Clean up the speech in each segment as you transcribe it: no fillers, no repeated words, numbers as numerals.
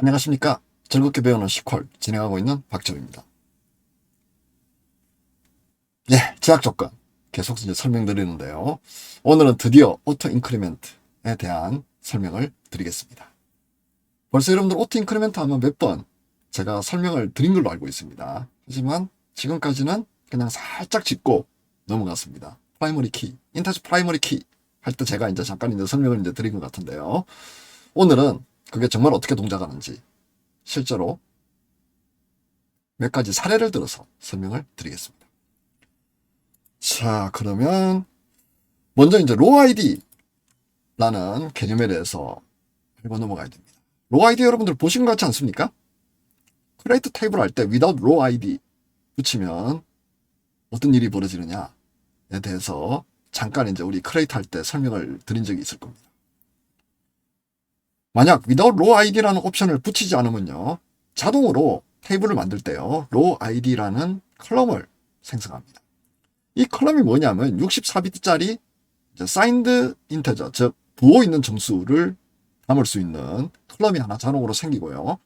안녕하십니까. 즐겁게 배우는 시퀄 진행하고 있는 박정입니다. 예, 제약 조건 계속 이제 설명드리는데요. 오늘은 드디어 오토 인크리멘트에 대한 설명을 드리겠습니다. 벌써 여러분들 오토 인크리멘트 하면 몇 번 제가 설명을 드린 걸로 알고 있습니다. 하지만 지금까지는 그냥 살짝 짚고 넘어갔습니다. 프라이머리 키, 인터즈 프라이머리 키 할 때 제가 이제 잠깐 이제 설명을 이제 드린 것 같은데요. 오늘은 그게 정말 어떻게 동작하는지 실제로 몇 가지 사례를 들어서 설명을 드리겠습니다. 자, 그러면 먼저 이제 로우 아이디라는 개념에 대해서 알고 넘어가야 됩니다. 로우 아이디 여러분들 보신 것 같지 않습니까? 크리에이트 테이블 할 때 without row id 붙이면 어떤 일이 벌어지느냐에 대해서 잠깐 이제 우리 크리에이트 할 때 설명을 드린 적이 있을 겁니다. 만약 without row id라는 옵션을 붙이지 않으면요, 자동으로 테이블을 만들 때요, row id라는 컬럼을 생성합니다. 이 컬럼이 뭐냐면 64비트짜리 사인드 인테저, 즉 부호 있는 정수를 담을 수 있는 컬럼이 하나 자동으로 생기고요.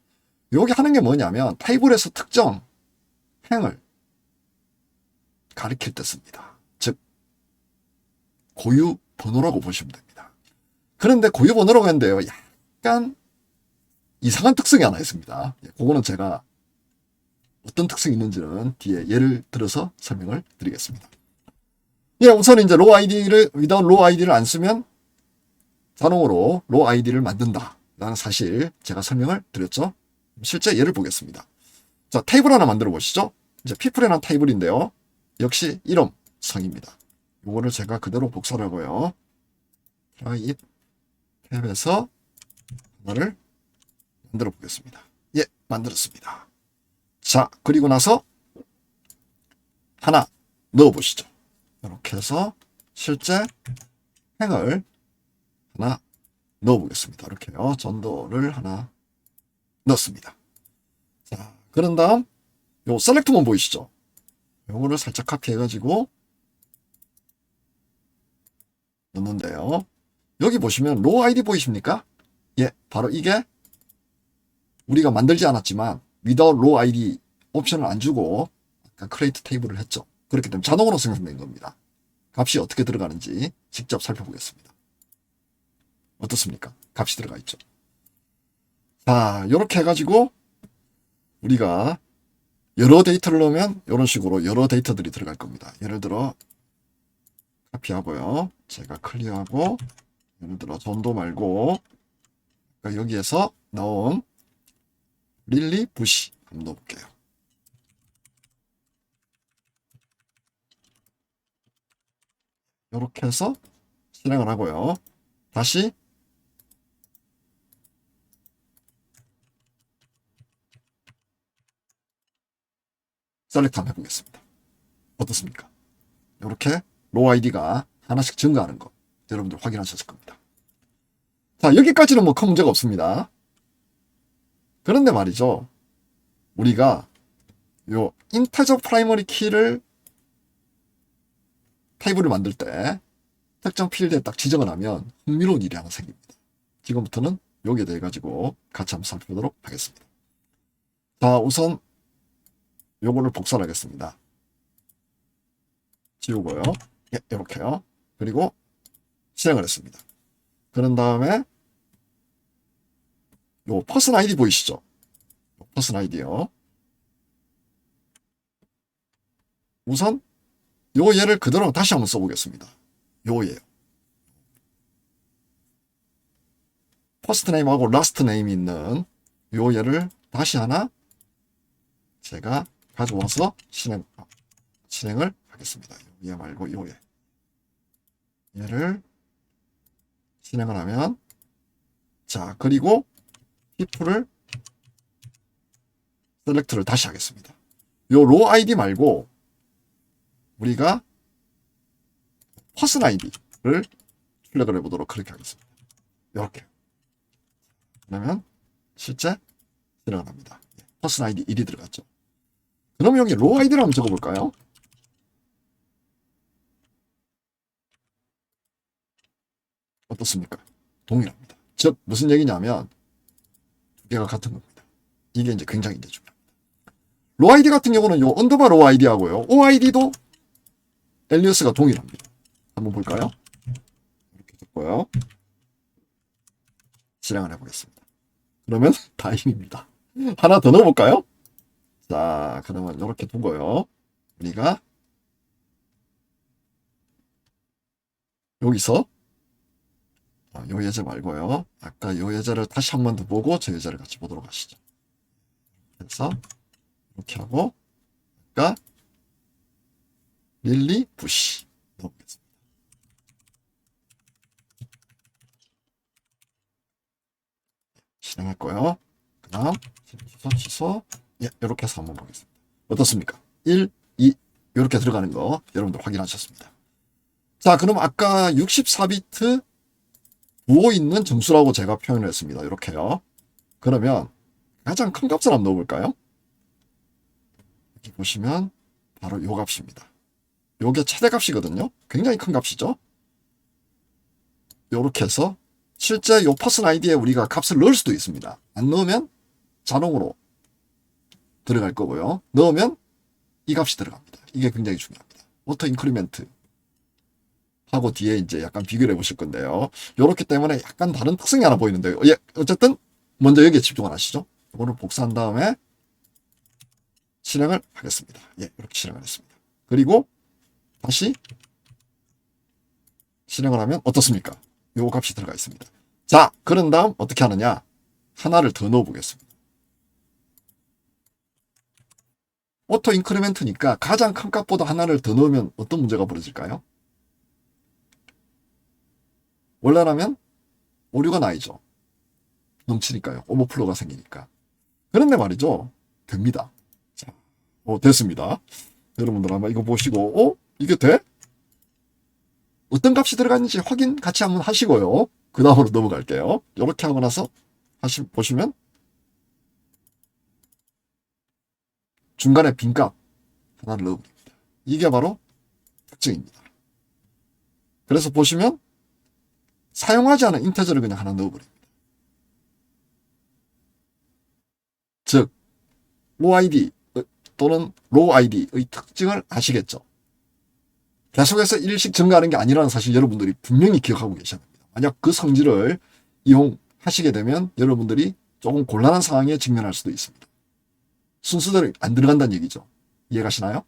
여기 하는 게 뭐냐면 테이블에서 특정 행을 가리킬 때 씁니다. 즉 고유 번호라고 보시면 됩니다. 그런데 고유 번호라고 했는데요, 약간 이상한 특성이 하나 있습니다. 그거는 제가 어떤 특성이 있는지는 뒤에 예를 들어서 설명을 드리겠습니다. 예, 우선 이제 로우 아이디를 without 로우 아이디를 안 쓰면 자동으로 로우 아이디를 만든다 라는 사실 제가 설명을 드렸죠. 실제 예를 보겠습니다. 자, 테이블 하나 만들어 보시죠. 이제 people이라는 테이블인데요, 역시 이름 성입니다. 이거를 제가 그대로 복사를 하고요, try 탭에서 하나를 만들어 보겠습니다. 예, 만들었습니다. 자, 그리고 나서 하나 넣어 보시죠. 이렇게 해서 실제 행을 하나 넣어 보겠습니다. 이렇게요. 전도를 하나 넣습니다. 자, 그런 다음 요 셀렉트만 보이시죠? 요거를 살짝 카피해 가지고 넣는데요. 여기 보시면 로우 아이디 보이십니까? 예, 바로 이게 우리가 만들지 않았지만 without row id 옵션을 안 주고 아까 create 테이블을 했죠. 그렇기 때문에 자동으로 생성된 겁니다. 값이 어떻게 들어가는지 직접 살펴보겠습니다. 어떻습니까? 값이 들어가 있죠. 자, 이렇게 해가지고 우리가 여러 데이터를 넣으면 이런 식으로 여러 데이터들이 들어갈 겁니다. 예를 들어 카피하고요, 제가 클리어하고, 예를 들어 전도 말고 여기에서 넣은 릴리 부시 한번 넣어볼게요. 이렇게 해서 실행을 하고요. 다시 셀렉트 한번 해보겠습니다. 어떻습니까? 이렇게 로우 아이디가 하나씩 증가하는 거 여러분들 확인하셨을 겁니다. 자, 여기까지는 뭐 큰 문제가 없습니다. 그런데 말이죠, 우리가 요 인테저 프라이머리 키를 테이블을 만들 때 특정 필드에 딱 지정을 하면 흥미로운 일이 하나 생깁니다. 지금부터는 여기에 대해 가지고 같이 한번 살펴보도록 하겠습니다. 자, 우선 요거를 복사를 하겠습니다. 지우고요. 예, 이렇게요. 그리고 실행을 했습니다. 그런 다음에 요 퍼슨 아이디 보이시죠? 퍼슨 아이디요. 우선 요 예를 그대로 다시 한번 써보겠습니다. 요 예요. 퍼스트 네임하고 라스트 네임이 있는 요 예를 다시 하나 제가 가져와서 실행을 하겠습니다. 얘 말고 요 예. 얘를 실행을 하면, 자, 그리고 people을 셀렉트를 다시 하겠습니다. 요 로우 아이디 말고 우리가 퍼슨 아이디를 출력을 해보도록 그렇게 하겠습니다. 이렇게. 그러면 실제 실행을 합니다. 퍼슨 아이디 1이 들어갔죠. 그럼 여기 로우 아이디를 한번 적어볼까요? 어떻습니까? 동일합니다. 즉 무슨 얘기냐면 두 개가 같은 겁니다. 이게 이제 굉장히 이제 중요합니다. 로 아이디 같은 경우는 요 언더바 로 아이디하고요. OID도 엘리어스가 동일합니다. 한번 볼까요? 이렇게 됐고요. 실행을 해보겠습니다. 그러면 다행입니다. 하나 더 넣어볼까요? 자, 그러면 이렇게 두고요. 우리가 여기서 요 예제 말고요. 아까 요 예제를 다시 한 번 더 보고 저 예제를 같이 보도록 하시죠. 그래서 이렇게 하고 아까 릴리 부시 넣어보겠습니다. 실행했고요. 그 다음 취소 예, 이렇게 해서 한번 보겠습니다. 어떻습니까? 1, 2 이렇게 들어가는 거 여러분들 확인하셨습니다. 자, 그럼 아까 64비트 부어있는 정수라고 제가 표현을 했습니다. 이렇게요. 그러면 가장 큰 값을 한번 넣어볼까요? 여기 보시면 바로 요 값입니다. 요게 최대값이거든요. 굉장히 큰 값이죠. 요렇게 해서 실제 요 퍼슨 아이디에 우리가 값을 넣을 수도 있습니다. 안 넣으면 자동으로 들어갈 거고요. 넣으면 이 값이 들어갑니다. 이게 굉장히 중요합니다. 오토 인크리멘트 하고 뒤에 이제 약간 비교를 해보실 건데요. 요렇기 때문에 약간 다른 특성이 하나 보이는데요. 예, 어쨌든 먼저 여기에 집중을 하시죠. 이거를 복사한 다음에 실행을 하겠습니다. 예, 이렇게 실행을 했습니다. 그리고 다시 실행을 하면 어떻습니까? 요 값이 들어가 있습니다. 자, 그런 다음 어떻게 하느냐? 하나를 더 넣어 보겠습니다. 오토 인크리멘트니까 가장 큰 값보다 하나를 더 넣으면 어떤 문제가 벌어질까요? 원래라면 오류가 나이죠. 넘치니까요. 오버플로가 생기니까. 그런데 말이죠. 됩니다. 자, 됐습니다. 여러분들 아마 이거 보시고 이게 돼? 어떤 값이 들어갔는지 확인 같이 한번 하시고요. 그 다음으로 넘어갈게요. 이렇게 하고 나서 보시면 중간에 빈값 하나를 넣어버립니다. 이게 바로 특징입니다. 그래서 보시면 사용하지 않은 인터저를 그냥 하나 넣어버립니다. 즉 로아이디 또는 로아이디의 특징을 아시겠죠? 계속해서 일씩 증가하는 게 아니라는 사실 여러분들이 분명히 기억하고 계셔야 됩니다. 만약 그 성질을 이용하시게 되면 여러분들이 조금 곤란한 상황에 직면할 수도 있습니다. 순서대로 안 들어간다는 얘기죠. 이해가시나요?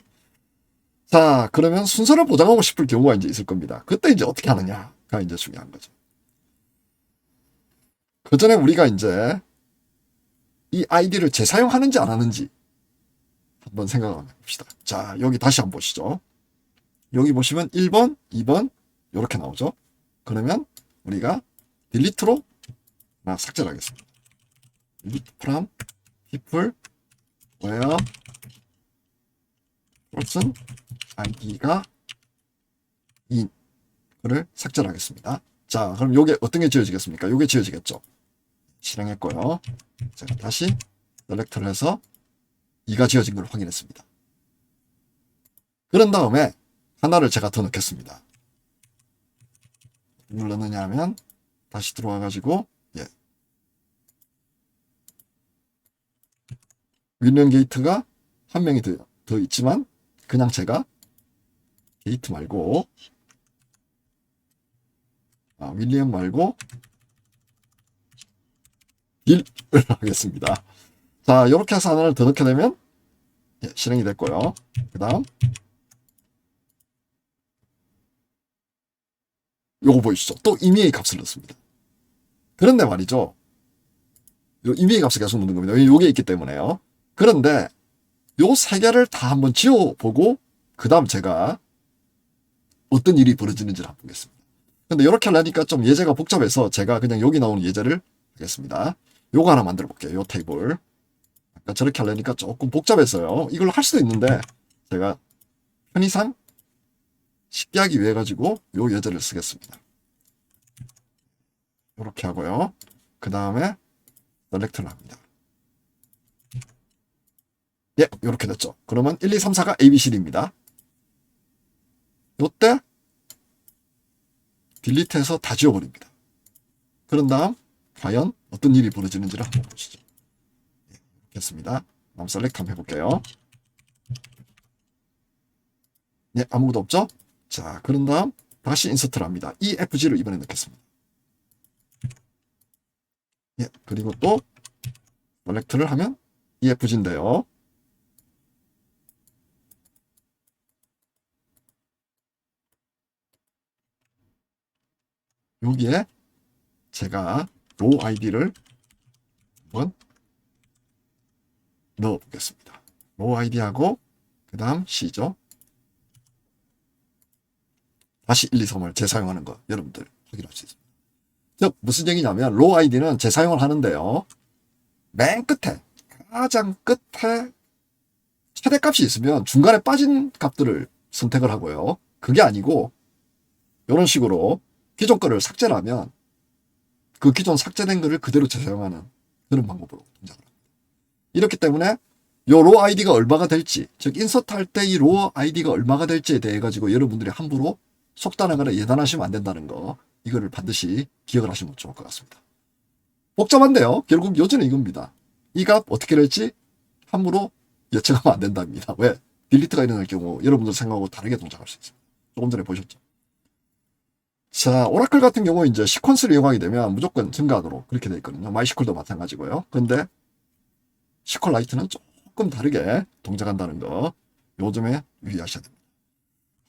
자, 그러면 순서를 보장하고 싶을 경우가 이제 있을 겁니다. 그때 이제 어떻게 하느냐가 이제 중요한 거죠. 그 전에 우리가 이제 이 아이디를 재사용하는지 안 하는지 한번 생각을 한번 해봅시다. 자, 여기 다시 한번 보시죠. 여기 보시면 1번, 2번 이렇게 나오죠. 그러면 우리가 딜리트로 하나 삭제를 하겠습니다. delete from people where person id가 in을 삭제를 하겠습니다. 자, 그럼 요게 어떤 게 지워지겠습니까? 요게 지워지겠죠. 실행했고요. 제가 다시 셀렉트를 해서 2가 지워진 걸 확인했습니다. 그런 다음에 하나를 제가 더 넣겠습니다. 뭘 넣느냐 하면 다시 들어와 가지고 윌리엄 게이트가 한 명이 더 있지만 그냥 제가 게이트 말고 윌리엄 말고 빌을 하겠습니다. 자, 이렇게 해서 하나를 더 넣게 되면 실행이 됐고요. 그 다음 요거 보이시죠? 또 임의의 값을 넣습니다. 그런데 말이죠. 요 임의의 값을 계속 넣는 겁니다. 요게 있기 때문에요. 그런데 요 세 개를 다 한번 지워보고 그 다음 제가 어떤 일이 벌어지는지를 한번 보겠습니다. 근데 이렇게 하려니까 좀 예제가 복잡해서 제가 그냥 여기 나오는 예제를 하겠습니다. 요거 하나 만들어 볼게요. 요 테이블. 아까 저렇게 하려니까 조금 복잡해서요. 이걸 할 수도 있는데 제가 편의상 쉽게 하기 위해 가지고 요 예제를 쓰겠습니다. 이렇게 하고요. 그 다음에 셀렉트를 합니다. 예, 이렇게 됐죠. 그러면 1, 2, 3, 4가 ABCD입니다. 요때 딜리트해서 다 지워버립니다. 그런 다음 과연 어떤 일이 벌어지는지를 한번 보시죠. 됐습니다. 다음 셀렉트 한번 해볼게요. 네, 아무것도 없죠? 자, 그런 다음 다시 인서트를 합니다. EFG를 이번에 넣겠습니다. 예, 그리고 또 셀렉트를 하면 EFG인데요. 여기에 제가 로우 아이디를 한번 넣어 보겠습니다. 로우 아이디하고 그 다음 C죠. 다시 1, 2, 3을 재사용하는 거 여러분들 확인할 수 있습니다. 즉 무슨 얘기냐면 로우 아이디는 재사용을 하는데요. 맨 끝에 가장 끝에 최대값이 있으면 중간에 빠진 값들을 선택을 하고요. 그게 아니고 이런 식으로 기존 거를 삭제를 하면 그 기존 삭제된 거를 그대로 재사용하는 그런 방법으로 동작을 합니다. 이렇기 때문에 요 로우 아이디가 얼마가 될지, 즉 인서트 할 때 이 로우 아이디가 얼마가 될지에 대해 가지고 여러분들이 함부로 속단하거나 예단하시면 안 된다는 거, 이거를 반드시 기억을 하시면 좋을 것 같습니다. 복잡한데요. 결국 요지는 이겁니다. 이 값 어떻게 될지 함부로 예측하면 안 된답니다. 왜? 딜리트가 일어날 경우 여러분들 생각하고 다르게 동작할 수 있습니다. 조금 전에 보셨죠? 자, 오라클 같은 경우 이제 시퀀스를 이용하게 되면 무조건 증가하도록 그렇게 되어 있거든요. 마이시퀄도 마찬가지고요. 그런데 시퀄라이트는 조금 다르게 동작한다는 거 요즘에 유의하셔야 됩니다.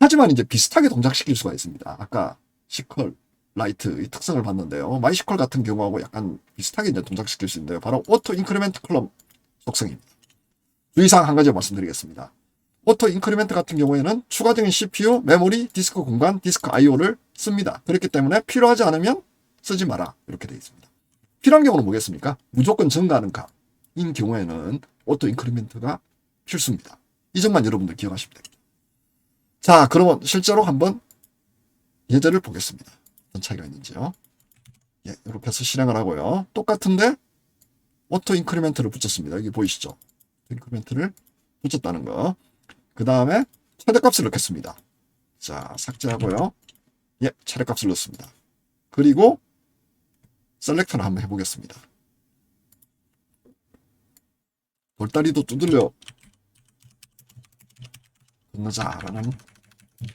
하지만 이제 비슷하게 동작시킬 수가 있습니다. 아까 시퀄라이트의 특성을 봤는데요. 마이시퀄 같은 경우하고 약간 비슷하게 이제 동작시킬 수 있는데요. 바로 오토 인크리멘트 컬럼 속성입니다. 주의사항 한 가지 말씀드리겠습니다. 오토 인크리멘트 같은 경우에는 추가적인 CPU, 메모리, 디스크 공간, 디스크 IO를 씁니다. 그렇기 때문에 필요하지 않으면 쓰지 마라. 이렇게 되어 있습니다. 필요한 경우는 뭐겠습니까? 무조건 증가하는 값인 경우에는 오토 인크리멘트가 필수입니다. 이 점만 여러분들 기억하시면 됩니다. 자, 그러면 실제로 한번 예제를 보겠습니다. 어떤 차이가 있는지요. 예, 이렇게 해서 실행을 하고요. 똑같은데 오토 인크리멘트를 붙였습니다. 여기 보이시죠? 인크리멘트를 붙였다는 거. 그 다음에 최대값을 넣겠습니다. 자, 삭제하고요. 예, 최대값을 넣습니다. 그리고 셀렉터를 한번 해보겠습니다. 돌다리도 두들려 건너자라는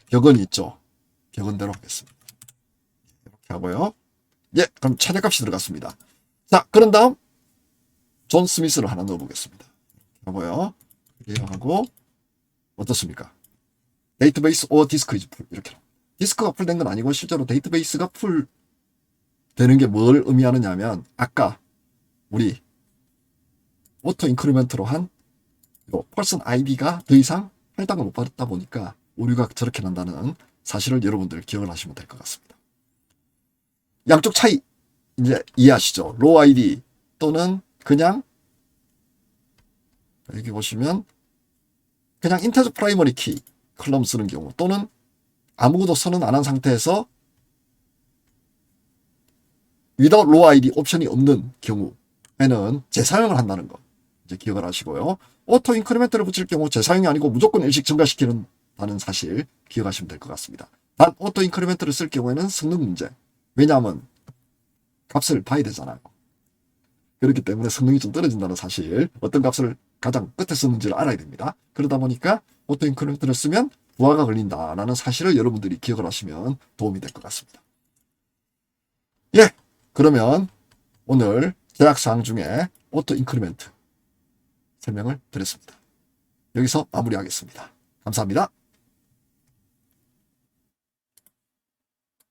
격언이 있죠. 격언대로 하겠습니다. 이렇게 하고요. 예, 그럼 최대값이 들어갔습니다. 자, 그런 다음 존 스미스를 하나 넣어보겠습니다. 하고요. 이하고 어떻습니까? 데이터베이스 or 디스크 is full 이렇게 디스크가 풀된 건 아니고 실제로 데이터베이스가 풀 되는 게 뭘 의미하느냐면 아까 우리 오토 인크리멘트로 한 퍼슨 아이디가 더 이상 할당을 못 받았다 보니까 오류가 저렇게 난다는 사실을 여러분들 기억을 하시면 될 것 같습니다. 양쪽 차이 이제 이해하시죠? 로우 아이디 또는 그냥 여기 보시면 그냥 인테저 프라이머리 키 컬럼 쓰는 경우 또는 아무것도 선언 안 한 상태에서 without row ID 옵션이 없는 경우에는 재사용을 한다는 거 이제 기억을 하시고요. 오토 인크리멘트를 붙일 경우 재사용이 아니고 무조건 일식 증가시키는다는 사실 기억하시면 될 것 같습니다. 단 오토 인크리멘트를 쓸 경우에는 성능 문제. 왜냐하면 값을 봐야 되잖아요. 그렇기 때문에 성능이 좀 떨어진다는 사실, 어떤 값을 가장 끝에 쓰는지를 알아야 됩니다. 그러다 보니까 오토 인크리멘트를 쓰면 부하가 걸린다라는 사실을 여러분들이 기억을 하시면 도움이 될 것 같습니다. 예, 그러면 오늘 제약사항 중에 오토 인크리멘트 설명을 드렸습니다. 여기서 마무리하겠습니다. 감사합니다.